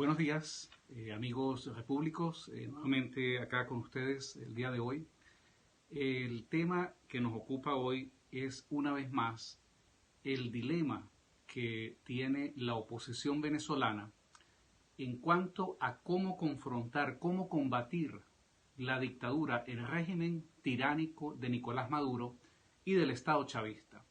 Buenos días, amigos repúblicos, nuevamente acá con ustedes el día de hoy. El tema que nos ocupa hoy es una vez más el dilema que tiene la oposición venezolana en cuanto a cómo confrontar, cómo combatir la dictadura, el régimen tiránico de Nicolás Maduro y del Estado chavista.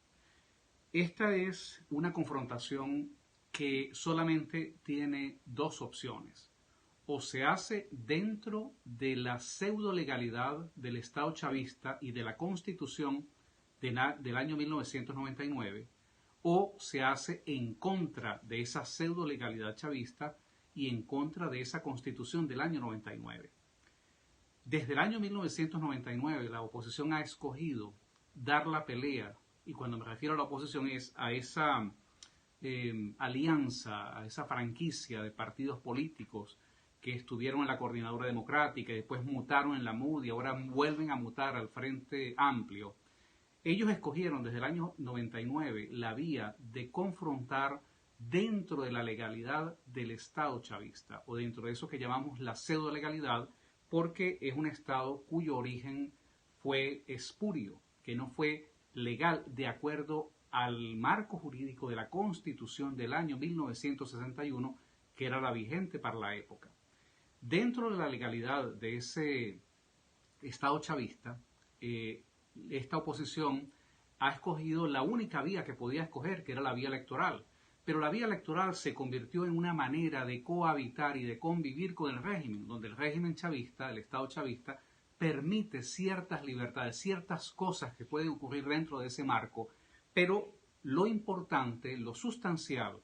Esta es una confrontación que solamente tiene dos opciones. O se hace dentro de la pseudo legalidad del Estado chavista y de la Constitución del año 1999, o se hace en contra de esa pseudo legalidad chavista y en contra de esa Constitución del año 99. Desde el año 1999 la oposición ha escogido dar la pelea, y cuando me refiero a la oposición es a esa alianza, a esa franquicia de partidos políticos que estuvieron en la Coordinadora Democrática y después mutaron en la MUD y ahora vuelven a mutar al Frente Amplio. Ellos escogieron desde el año 99 la vía de confrontar dentro de la legalidad del Estado chavista, o dentro de eso que llamamos la pseudo legalidad, porque es un Estado cuyo origen fue espurio, que no fue legal de acuerdo al marco jurídico de la Constitución del año 1961, que era la vigente para la época. Dentro de la legalidad de ese Estado chavista, esta oposición ha escogido la única vía que podía escoger, que era la vía electoral. Pero la vía electoral se convirtió en una manera de cohabitar y de convivir con el régimen, donde el régimen chavista, el Estado chavista, permite ciertas libertades, ciertas cosas que pueden ocurrir dentro de ese marco, pero lo importante, lo sustancial,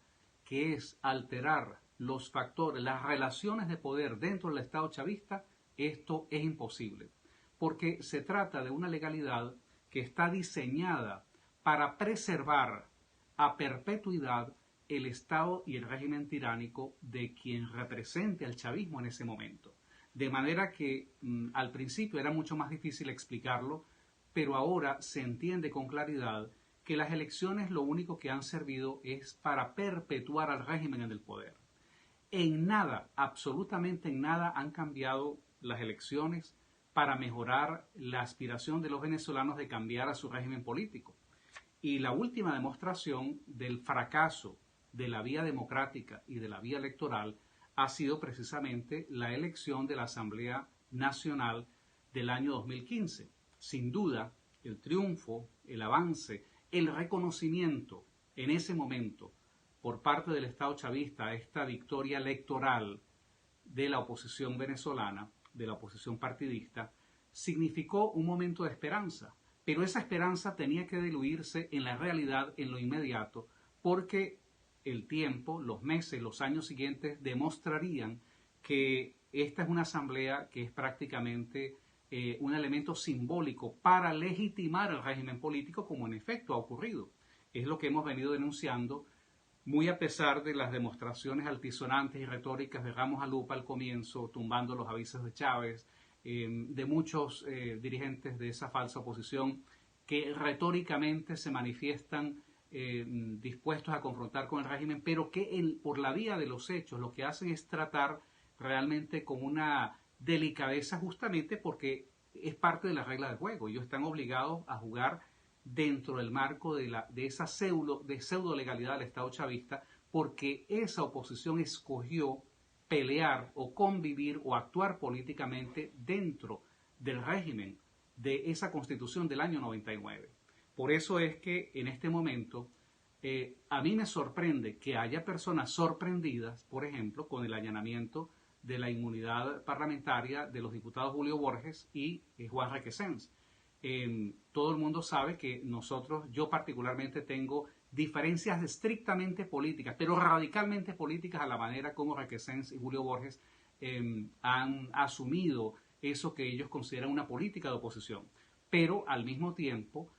que es alterar los factores, las relaciones de poder dentro del Estado chavista, esto es imposible, porque se trata de una legalidad que está diseñada para preservar a perpetuidad el Estado y el régimen tiránico de quien represente al chavismo en ese momento. De manera que al principio era mucho más difícil explicarlo, pero ahora se entiende con claridad que las elecciones lo único que han servido es para perpetuar al régimen en el poder. En nada, absolutamente en nada, han cambiado las elecciones para mejorar la aspiración de los venezolanos de cambiar a su régimen político. Y la última demostración del fracaso de la vía democrática y de la vía electoral ha sido precisamente la elección de la Asamblea Nacional del año 2015. Sin duda, el triunfo, el avance, el reconocimiento en ese momento por parte del Estado chavista a esta victoria electoral de la oposición venezolana, de la oposición partidista, significó un momento de esperanza. Pero esa esperanza tenía que diluirse en la realidad, en lo inmediato, porque el tiempo, los meses, los años siguientes demostrarían que esta es una asamblea que es prácticamente un elemento simbólico para legitimar el régimen político, como en efecto ha ocurrido. Es lo que hemos venido denunciando, muy a pesar de las demostraciones altisonantes y retóricas de Ramos Alupa al comienzo, tumbando los avisos de Chávez, de muchos dirigentes de esa falsa oposición que retóricamente se manifiestan dispuestos a confrontar con el régimen, pero que por la vía de los hechos lo que hacen es tratar realmente con una delicadeza, justamente porque es parte de la regla del juego. Ellos están obligados a jugar dentro del marco de esa pseudo legalidad del Estado chavista, porque esa oposición escogió pelear o convivir o actuar políticamente dentro del régimen de esa Constitución del año 99. Por eso es que en este momento a mí me sorprende que haya personas sorprendidas, por ejemplo, con el allanamiento de la inmunidad parlamentaria de los diputados Julio Borges y Juan Requesens. Todo el mundo sabe que yo particularmente tengo diferencias estrictamente políticas, pero radicalmente políticas a la manera como Requesens y Julio Borges han asumido eso que ellos consideran una política de oposición. Pero al mismo tiempo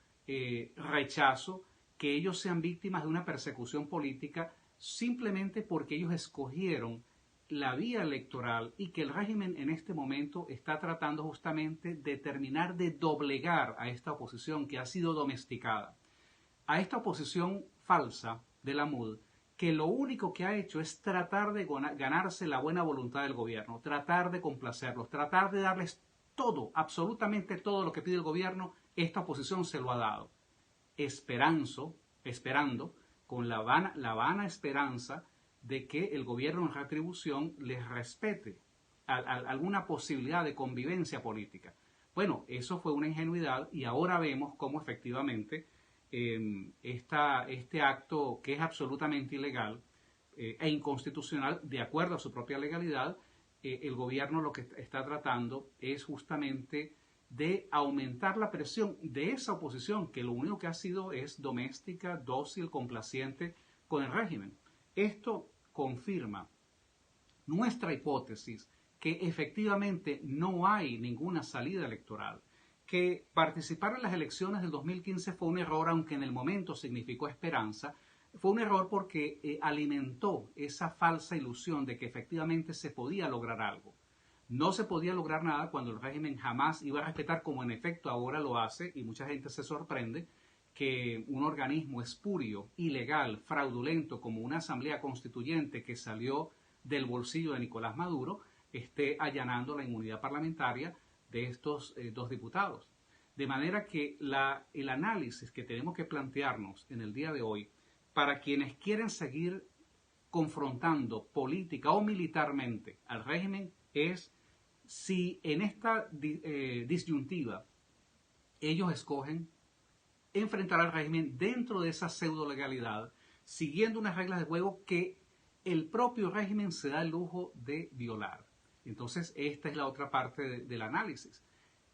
rechazo que ellos sean víctimas de una persecución política simplemente porque ellos escogieron la vía electoral y que el régimen en este momento está tratando justamente de terminar de doblegar a esta oposición que ha sido domesticada. A esta oposición falsa de la MUD que lo único que ha hecho es tratar de ganarse la buena voluntad del gobierno, tratar de complacerlos, tratar de darles todo, absolutamente todo lo que pide el gobierno. Esta oposición se lo ha dado, esperando con la vana esperanza de que el gobierno en retribución les respete alguna posibilidad de convivencia política. Bueno, eso fue una ingenuidad y ahora vemos cómo efectivamente este acto, que es absolutamente ilegal e inconstitucional, de acuerdo a su propia legalidad, el gobierno lo que está tratando es justamente de aumentar la presión de esa oposición, que lo único que ha sido es doméstica, dócil, complaciente con el régimen. Esto confirma nuestra hipótesis que efectivamente no hay ninguna salida electoral, que participar en las elecciones del 2015 fue un error, aunque en el momento significó esperanza. Fue un error porque alimentó esa falsa ilusión de que efectivamente se podía lograr algo. No se podía lograr nada cuando el régimen jamás iba a respetar, como en efecto ahora lo hace, y mucha gente se sorprende, que un organismo espurio, ilegal, fraudulento, como una asamblea constituyente que salió del bolsillo de Nicolás Maduro, esté allanando la inmunidad parlamentaria de estos dos diputados. De manera que el análisis que tenemos que plantearnos en el día de hoy, para quienes quieren seguir confrontando política o militarmente al régimen, es si en esta disyuntiva ellos escogen enfrentar al régimen dentro de esa pseudo legalidad, siguiendo unas reglas de juego que el propio régimen se da el lujo de violar. Entonces, esta es la otra parte del análisis.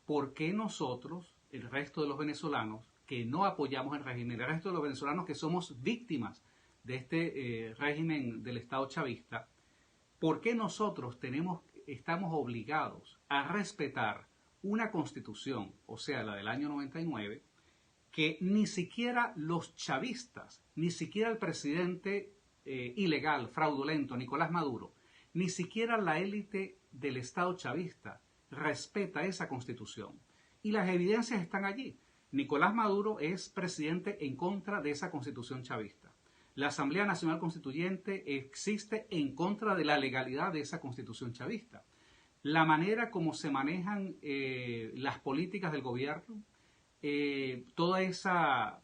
¿Por qué nosotros, el resto de los venezolanos, que no apoyamos el régimen, el resto de los venezolanos que somos víctimas de este régimen del Estado chavista, por qué nosotros estamos obligados a respetar una constitución, o sea, la del año 99, que ni siquiera los chavistas, ni siquiera el presidente ilegal, fraudulento, Nicolás Maduro, ni siquiera la élite del Estado chavista respeta esa constitución? Y las evidencias están allí. Nicolás Maduro es presidente en contra de esa constitución chavista. La Asamblea Nacional Constituyente existe en contra de la legalidad de esa constitución chavista. La manera como se manejan las políticas del gobierno, toda esa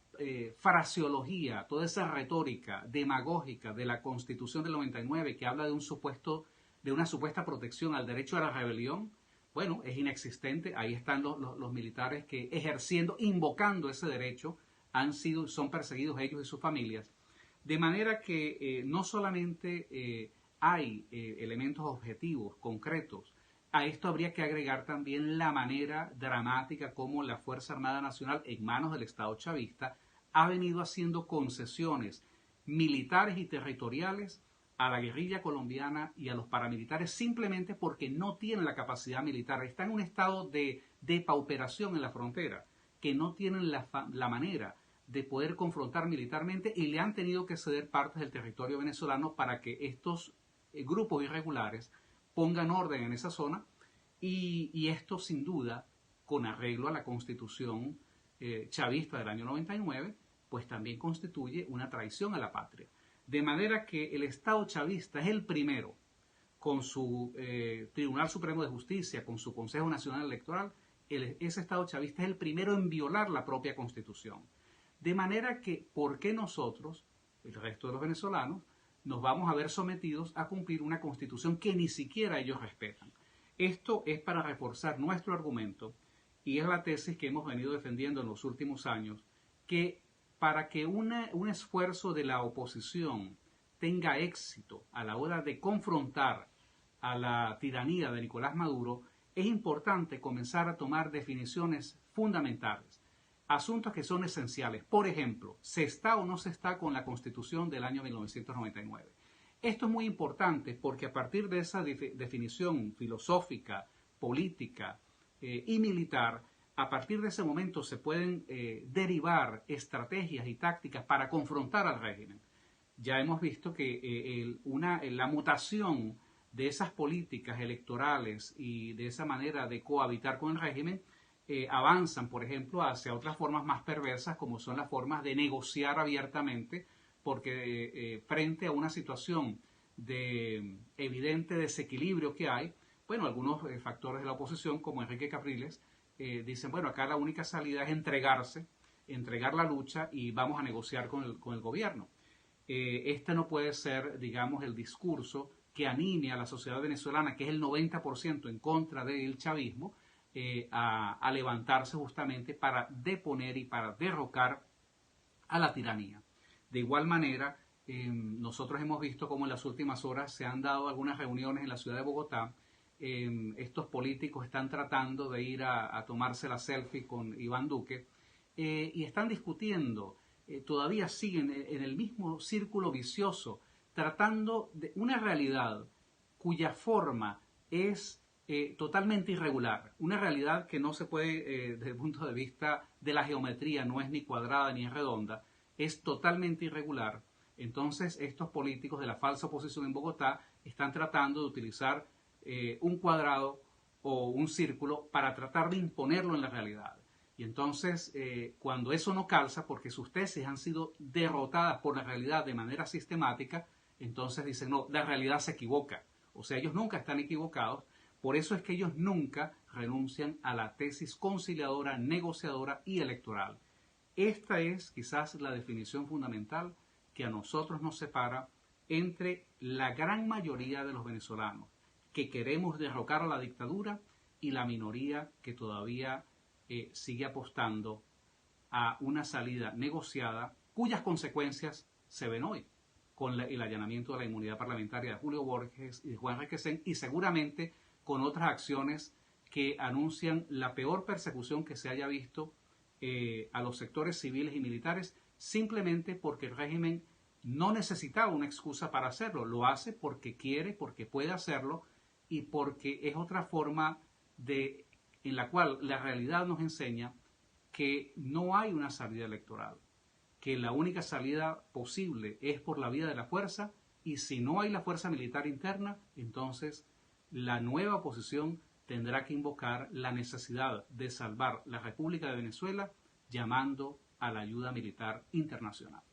fraseología, toda esa retórica demagógica de la Constitución del 99 que habla de una supuesta protección al derecho a la rebelión, bueno, es inexistente. Ahí están los militares que invocando ese derecho, son perseguidos ellos y sus familias. De manera que no solamente hay elementos objetivos, concretos. A esto habría que agregar también la manera dramática como la Fuerza Armada Nacional, en manos del Estado chavista, ha venido haciendo concesiones militares y territoriales a la guerrilla colombiana y a los paramilitares, simplemente porque no tienen la capacidad militar. Están en un estado de pauperación en la frontera, que no tienen la manera de poder confrontar militarmente, y le han tenido que ceder partes del territorio venezolano para que estos grupos irregulares pongan orden en esa zona, y esto sin duda, con arreglo a la Constitución chavista del año 99, pues también constituye una traición a la patria. De manera que el Estado chavista es el primero, con su Tribunal Supremo de Justicia, con su Consejo Nacional Electoral, ese Estado chavista es el primero en violar la propia Constitución. De manera que, ¿por qué nosotros, el resto de los venezolanos, nos vamos a ver sometidos a cumplir una Constitución que ni siquiera ellos respetan? Esto es para reforzar nuestro argumento, y es la tesis que hemos venido defendiendo en los últimos años, que para que un esfuerzo de la oposición tenga éxito a la hora de confrontar a la tiranía de Nicolás Maduro, es importante comenzar a tomar definiciones fundamentales, asuntos que son esenciales. Por ejemplo, ¿se está o no se está con la Constitución del año 1999? Esto es muy importante porque a partir de esa definición filosófica, política y militar, a partir de ese momento se pueden derivar estrategias y tácticas para confrontar al régimen. Ya hemos visto que la mutación de esas políticas electorales y de esa manera de cohabitar con el régimen avanzan, por ejemplo, hacia otras formas más perversas, como son las formas de negociar abiertamente porque frente a una situación de evidente desequilibrio que hay, bueno, algunos factores de la oposición, como Enrique Capriles, dicen, bueno, acá la única salida es entregar la lucha y vamos a negociar con el gobierno. Este no puede ser, digamos, el discurso que anime a la sociedad venezolana, que es el 90% en contra del chavismo, a levantarse justamente para deponer y para derrocar a la tiranía. De igual manera, nosotros hemos visto cómo en las últimas horas se han dado algunas reuniones en la ciudad de Bogotá. Estos políticos están tratando de ir a tomarse la selfie con Iván Duque y están discutiendo, todavía siguen en el mismo círculo vicioso, tratando de una realidad cuya forma es totalmente irregular, una realidad que no se puede, desde el punto de vista de la geometría, no es ni cuadrada ni es redonda, es totalmente irregular. Entonces estos políticos de la falsa oposición en Bogotá están tratando de utilizar un cuadrado o un círculo para tratar de imponerlo en la realidad. Y entonces, cuando eso no calza, porque sus tesis han sido derrotadas por la realidad de manera sistemática, entonces dicen, no, la realidad se equivoca. O sea, ellos nunca están equivocados. Por eso es que ellos nunca renuncian a la tesis conciliadora, negociadora y electoral. Esta es quizás la definición fundamental que a nosotros nos separa entre la gran mayoría de los venezolanos que queremos derrocar a la dictadura y la minoría que todavía sigue apostando a una salida negociada cuyas consecuencias se ven hoy con el allanamiento de la inmunidad parlamentaria de Julio Borges y de Juan Requesén y seguramente con otras acciones que anuncian la peor persecución que se haya visto a los sectores civiles y militares simplemente porque el régimen no necesitaba una excusa para hacerlo, lo hace porque quiere, porque puede hacerlo y porque es otra forma en la cual la realidad nos enseña que no hay una salida electoral, que la única salida posible es por la vía de la fuerza y si no hay la fuerza militar interna, entonces la nueva oposición tendrá que invocar la necesidad de salvar la República de Venezuela llamando a la ayuda militar internacional.